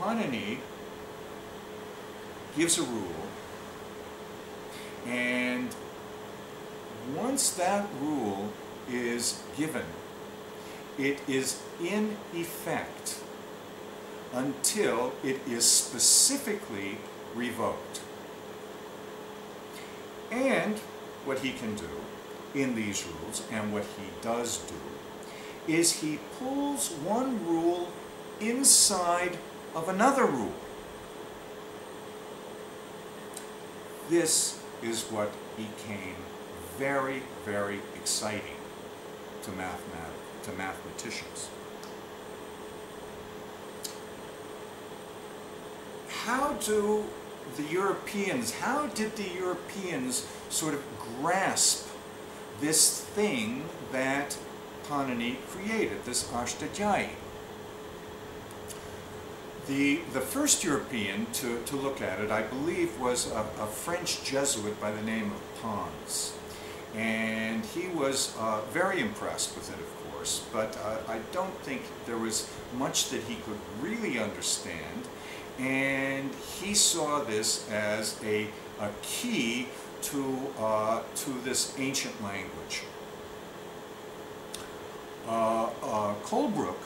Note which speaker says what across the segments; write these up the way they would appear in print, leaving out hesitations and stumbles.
Speaker 1: Panini gives a rule, and once that rule is given, it is in effect until it is specifically revoked. And what he can do in these rules, and what he does do, is he pulls one rule inside of another rule. This is what became very, very exciting to mathematicians. How did the Europeans sort of grasp this thing that Panini created, this Ashtadhyayi? The first European to look at it, I believe, was a French Jesuit by the name of Pons. And he was very impressed with it, of course, but I don't think there was much that he could really understand. And he saw this as a key to this ancient language. Colebrook,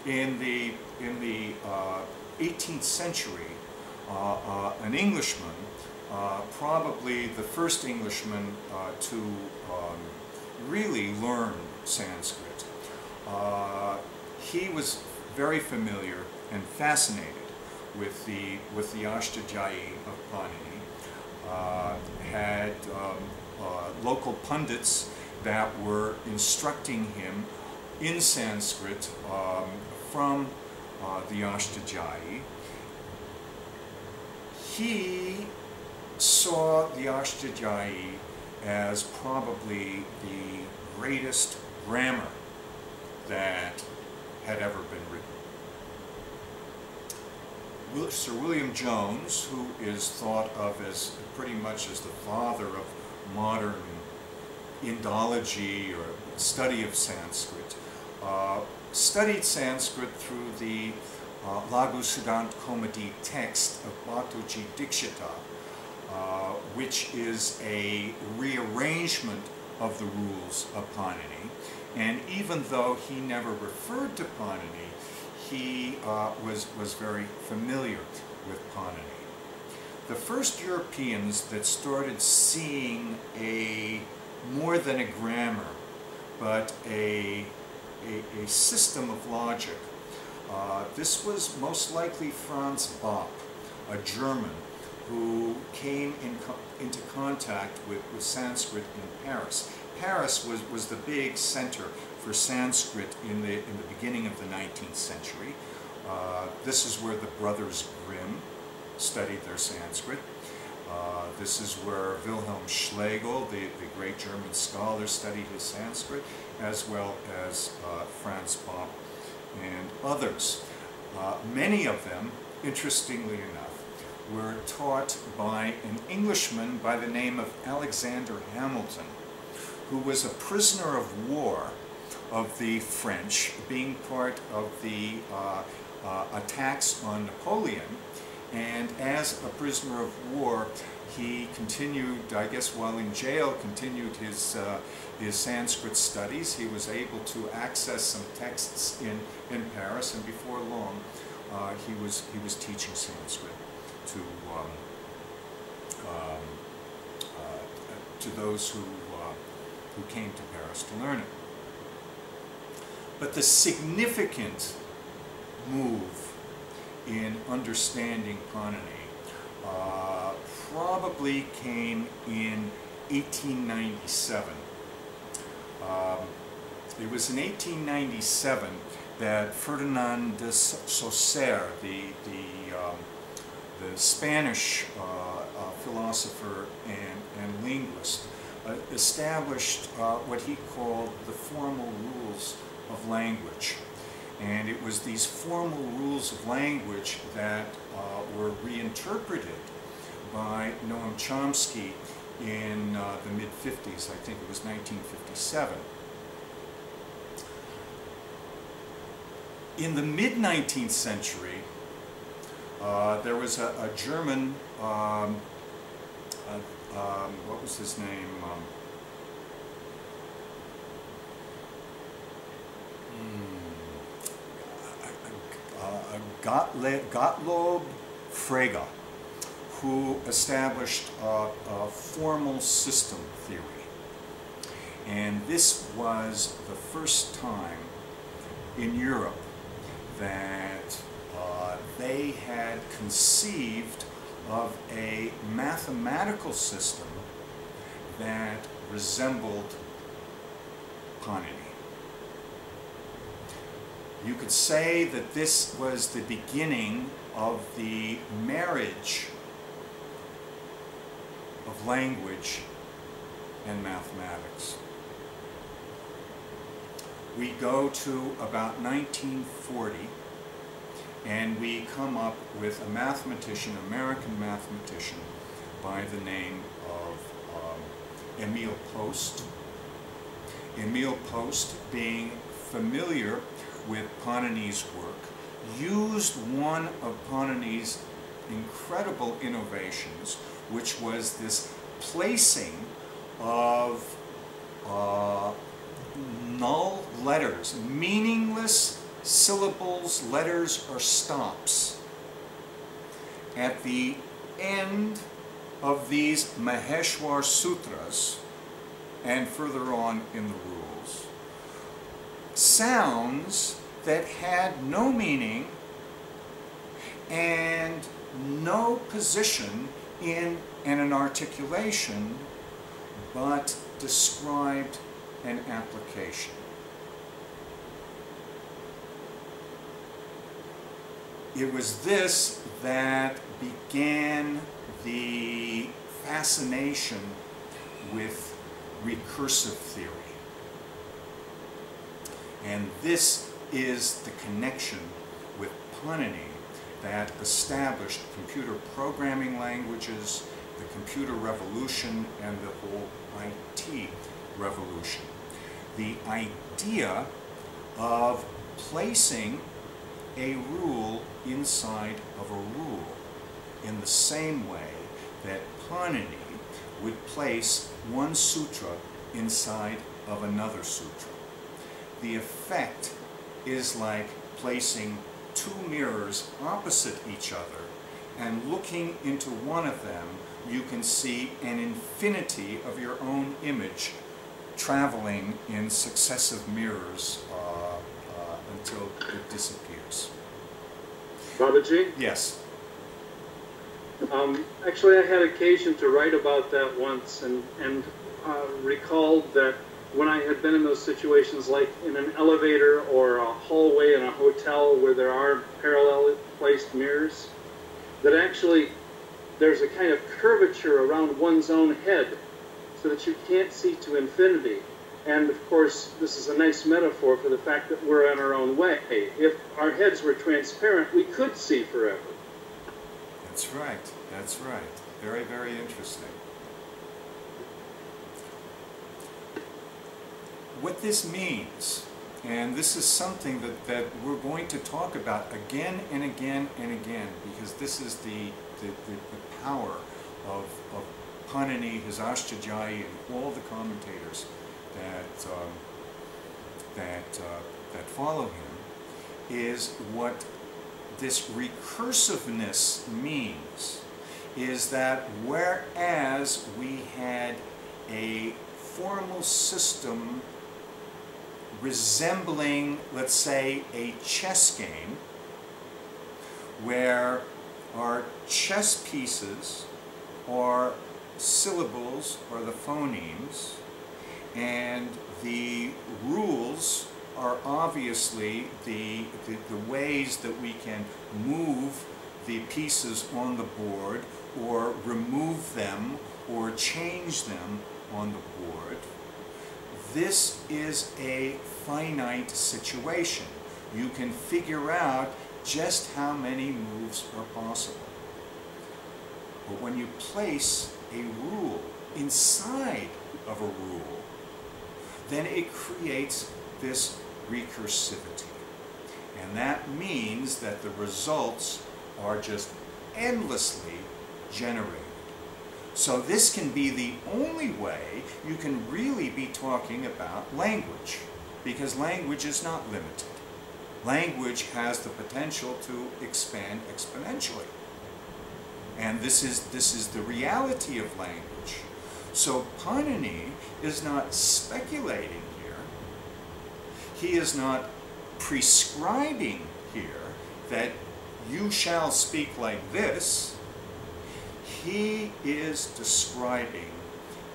Speaker 1: in the 18th century, an Englishman, probably the first Englishman to really learn Sanskrit, he was very familiar and fascinated with the Ashtadhyayi of Panini. Had local pundits that were instructing him in Sanskrit from the Ashtadhyayi. He saw the Ashtadhyayi as probably the greatest grammar that had ever been written. Sir William Jones, who is thought of as pretty much as the father of modern Indology or study of Sanskrit, studied Sanskrit through the Lagu Siddhant Komadi text of Bhatoji Dikshita, which is a rearrangement of the rules of Panini. And even though he never referred to Panini, he was very familiar with Panini. The first Europeans that started seeing more than a grammar, but a system of logic, this was most likely Franz Bopp, a German who came into contact with Sanskrit in Paris. Paris was the big center for Sanskrit in the beginning of the 19th century. This is where the Brothers Grimm studied their Sanskrit. This is where Wilhelm Schlegel, the great German scholar, studied his Sanskrit, as well as Franz Bopp and others. Many of them, interestingly enough, were taught by an Englishman by the name of Alexander Hamilton, who was a prisoner of war of the French, being part of the attacks on Napoleon. And as a prisoner of war, he continued, I guess while in jail, continued his Sanskrit studies. He was able to access some texts in Paris, and before long, he was teaching Sanskrit to those who came to Paris to learn it. But the significant move in understanding Panini probably came in 1897. It was in 1897 that Ferdinand de Saussure, the Spanish philosopher and linguist, established what he called the formal rules of language. And it was these formal rules of language that were reinterpreted by Noam Chomsky in the mid-50s. I think it was 1957. In the mid-19th century, There was a German, what was his name? Gottlob Frege, who established a formal system theory. And this was the first time in Europe that they had conceived of a mathematical system that resembled Panini. You could say that this was the beginning of the marriage of language and mathematics. We go to about 1940, and we come up with a mathematician, American mathematician, by the name of Emil Post. Emil Post, being familiar with Panini's work, used one of Panini's incredible innovations, which was this placing of null letters, meaningless syllables, letters, or stops at the end of these Maheshwar Sutras and further on in the rules. Sounds that had no meaning and no position in an articulation, but described an application. It was this that began the fascination with recursive theory. And this is the connection with Panini that established computer programming languages, the computer revolution, and the whole IT revolution. The idea of placing a rule inside of a rule in the same way that Panini would place one sutra inside of another sutra. The effect is like placing two mirrors opposite each other, and looking into one of them, you can see an infinity of your own image traveling in successive mirrors until it disappears.
Speaker 2: Babaji?
Speaker 1: Yes.
Speaker 2: Actually, I had occasion to write about that once, and recalled that when I had been in those situations, like in an elevator or a hallway in a hotel where there are parallel placed mirrors, that actually there's a kind of curvature around one's own head so that you can't see to infinity. And of course, this is a nice metaphor for the fact that we're on our own way. If our heads were transparent, we could see forever.
Speaker 1: That's right. That's right. Very, very interesting. What this means, and this is something that we're going to talk about again and again and again, because this is the power of Panini, his Ashtadhyayi, and all the commentators that follow him, is what this recursiveness means, is that whereas we had a formal system resembling, let's say, a chess game, where our chess pieces are syllables or the phonemes, and the rules are obviously the ways that we can move the pieces on the board or remove them or change them on the board. This is a finite situation. You can figure out just how many moves are possible. But when you place a rule inside of a rule, then it creates this recursivity. And that means that the results are just endlessly generated. So this can be the only way you can really be talking about language, because language is not limited. Language has the potential to expand exponentially. And this is the reality of language. So Panini is not speculating here. He is not prescribing here that you shall speak like this. He is describing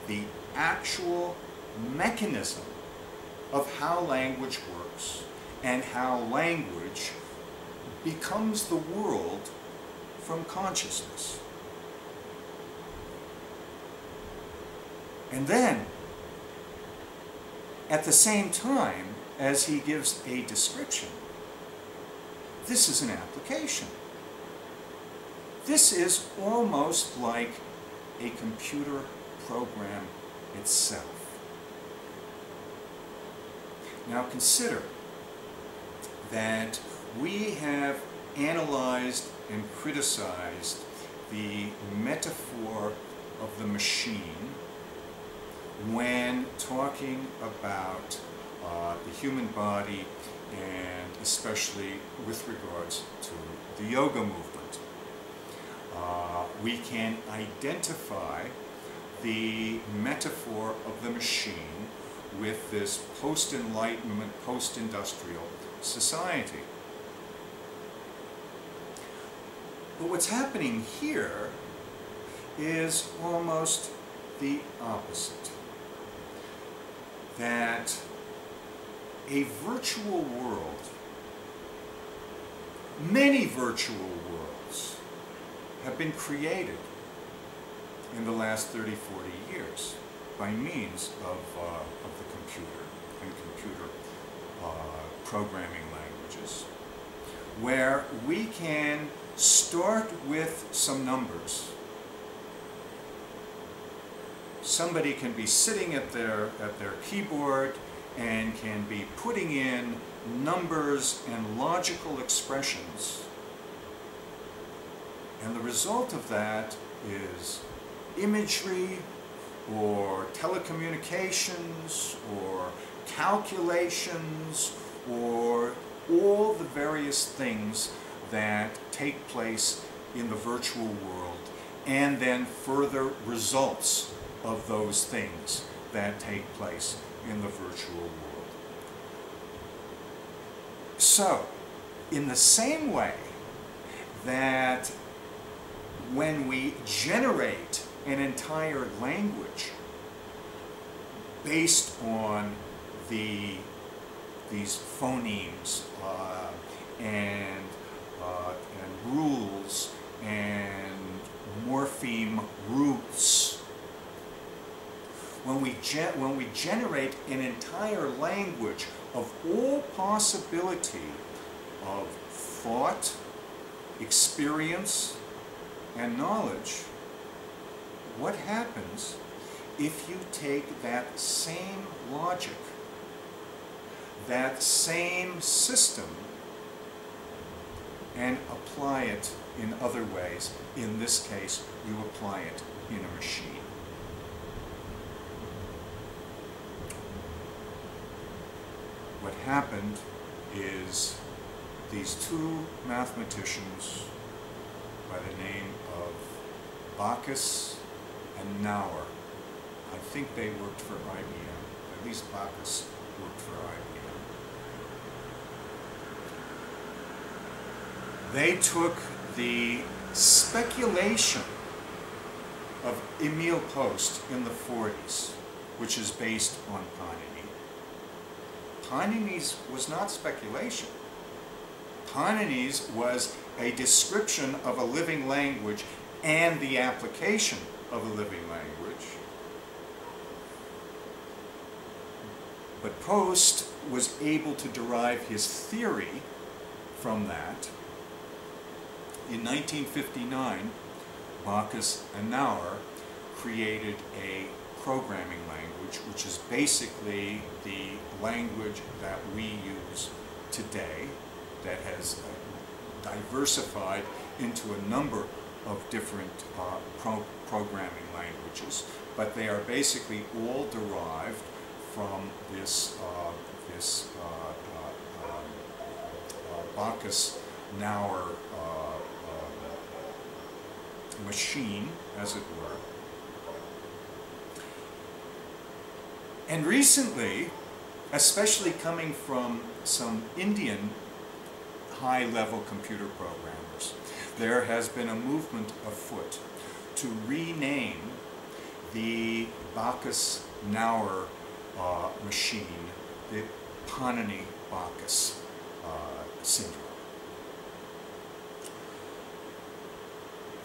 Speaker 1: the actual mechanism of how language works and how language becomes the world from consciousness. And then, at the same time as he gives a description, this is an application. This is almost like a computer program itself. Now consider that we have analyzed and criticized the metaphor of the machine when talking about the human body, and especially with regards to the yoga movement. We can identify the metaphor of the machine with this post-enlightenment, post-industrial society. But what's happening here is almost the opposite. That a virtual world, many virtual worlds, have been created in the last 30, 40 years by means of the computer and computer programming languages, where we can start with some numbers. Somebody can be sitting at their keyboard and can be putting in numbers and logical expressions. And the result of that is imagery or telecommunications or calculations or all the various things that take place in the virtual world, and then further results of those things that take place in the virtual world. So, in the same way that when we generate an entire language based on these phonemes and rules and morpheme roots, when we generate an entire language of all possibility of thought, experience, and knowledge, what happens if you take that same logic, that same system, and apply it in other ways? In this case, you apply it in a machine. What happened is these two mathematicians by the name of Bacchus and Nauer, I think they worked for IBM, at least Bacchus worked for IBM. They took the speculation of Emil Post in the 40s, which is based on Panini. Panini's was not speculation. Panini's was a description of a living language and the application of a living language. But Post was able to derive his theory from that. In 1959, Bacchus and Nauer created a programming language, which is basically the language that we use today, that has diversified into a number of different programming languages, but they are basically all derived from this Bacchus-Nauer machine, as it were. And recently, especially coming from some Indian high-level computer programmers, there has been a movement afoot to rename the Bacchus-Nauer machine the Panini-Bacchus syndrome.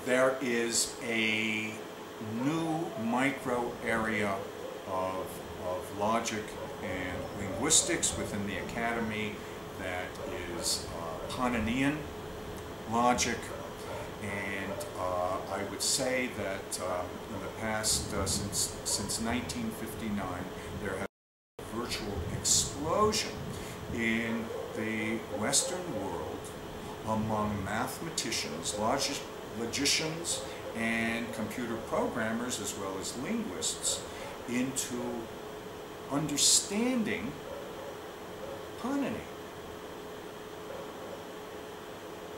Speaker 1: There is a new micro area of logic and linguistics within the academy that is Paninian logic, and I would say that in the past, since 1959, there has been a virtual explosion in the Western world among mathematicians, logicians, and computer programmers, as well as linguists, into understanding Panini.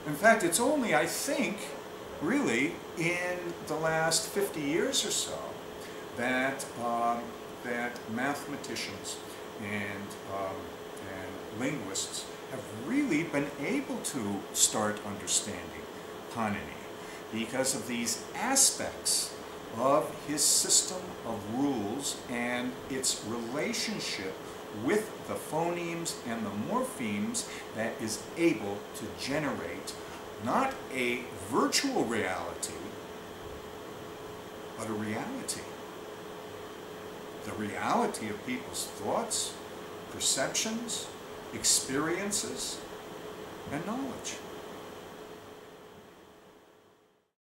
Speaker 1: In fact, it's only, I think, really in the last 50 years or so that that mathematicians and linguists have really been able to start understanding Panini because of these aspects of his system of rules and its relationship with the phonemes and the morphemes that is able to generate not a virtual reality, but a reality. The reality of people's thoughts, perceptions, experiences, and knowledge.